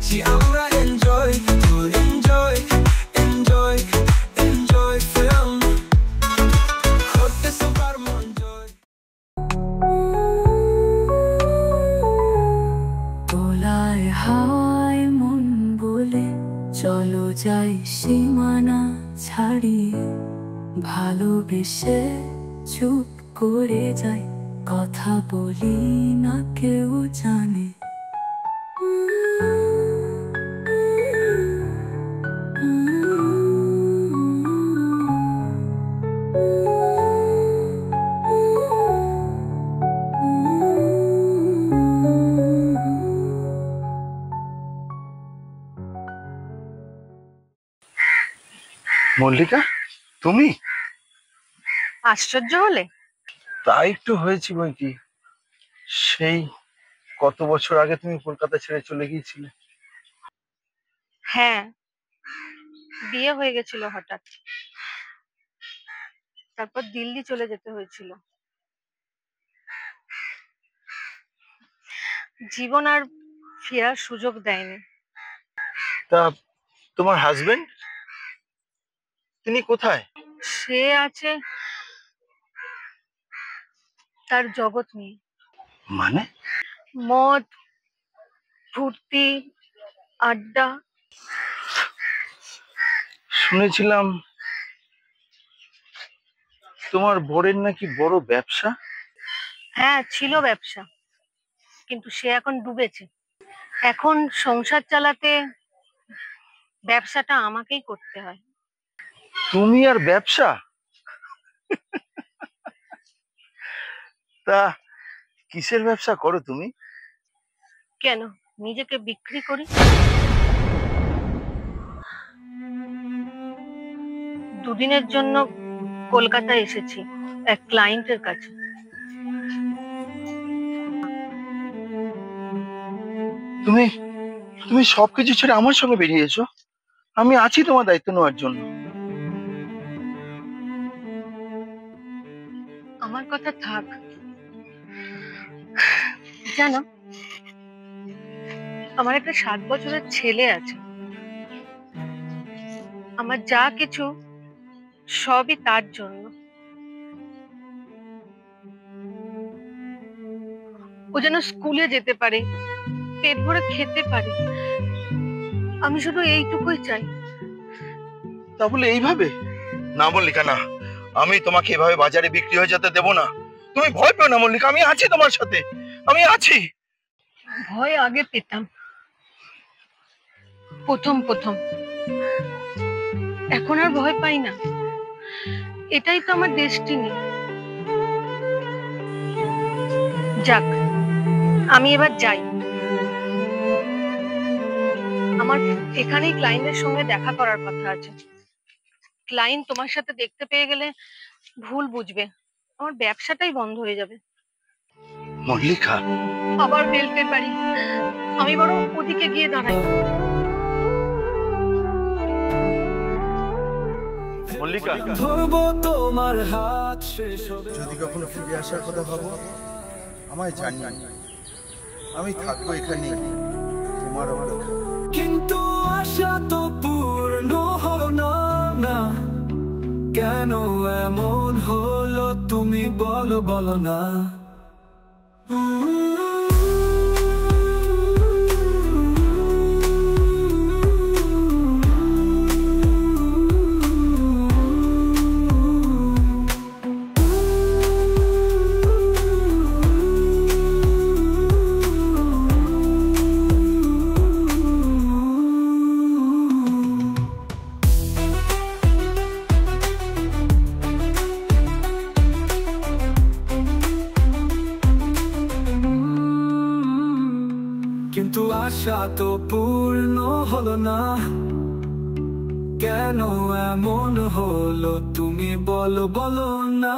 করছি আমরা enjoy enjoy enjoy enjoy film করতে সবার মন জয়। তোলায় হাওয়ায় মন বলে চলো যাই সীমানা ছাড়িয়ে, ভালোবেসে চুপ করে যাই, কথা বলি না কেউ জানে। মল্লিকা, তুমি? আশ্চর্য হলে? তাই একটু হয়েছি বই কি, সেই কত বছর আগে তুমি কলকাতা ছেড়ে চলে গিয়েছিলে। হ্যাঁ, বিয়ে হয়ে গেছিল হঠাৎ, তারপর দিল্লি চলে যেতে হয়েছিল। জীবন আর ফেরার সুযোগ দেয়নি। তা তোমার হাজবেন্ড, তিনি কোথায়? সে আছে তার জগৎ নিয়ে। মানে? মদ, ফুর্তি, আড্ডা। শুনেছিলাম তোমার বরের নাকি বড় ব্যবসা। হ্যাঁ, ছিল ব্যবসা, কিন্তু সে এখন ডুবেছে। এখন সংসার চালাতে ব্যবসাটা আমাকেই করতে হয়। তুমি আর ব্যবসা? তা কিসের ব্যবসা করো তুমি? কেন, নিজেকে বিক্রি করি। দুদিনের জন্য কলকাতায় এসেছি এক ক্লায়েন্টের কাছে। তুমি তুমি সবকিছু ছেড়ে আমার সঙ্গে বেরিয়েছো? আমি আছি তোমার দায়িত্ব নেওয়ার জন্য। আমার কথা থাক, জানো আমার একটা 7 বছরের ছেলে আছে। আমার যা কিছু সবই তার জন্য। ও যেন স্কুলে যেতে পারে, পেট ভরে খেতে পারে, আমি শুধু এইটুকুই চাই। তাহলে এইভাবে? না মল্লিকা, না, আমি তোমাকে এভাবে বাজারে বিক্রি হয়ে যেতে দেবো না। তুমি ভয় পেও না মল্লিকা, আমি আছি তোমার সাথে, আমি আছি। ভয় আগে পেতাম, প্রথম প্রথম, এখন আর ভয় পাই না। এটাই তো আমার ডেস্টিনি। যাক, আমি এবার যাই। আমার এখানেই ক্লায়েন্টের সঙ্গে দেখা করার কথা আছে। ক্লায়েন্ট তোমার সাথে দেখতে পেয়ে গেলে ভুল বুঝবে, আমার ব্যবসাটাই বন্ধ হয়ে যাবে। মল্লিকা, আবার বেল্টের বাড়ি, আমি বরং ওদিকে গিয়ে দাঁড়াই। মল্লিকা, ধরবো তোমার হাত শেষ হবে। যদি কখনো ফিরে আসার কথা ভাবো আমায় জানিও, আমি থাকবো এখানে তোমার অপেক্ষা। কিন্তু আশা তো পূর্ণ হলো না, না কেন এমন হলো তুমি বলো বলো না। কিন্তু আশা তো পূর্ণ হলো না, কেন এমন হলো তুমি বলো বলো না।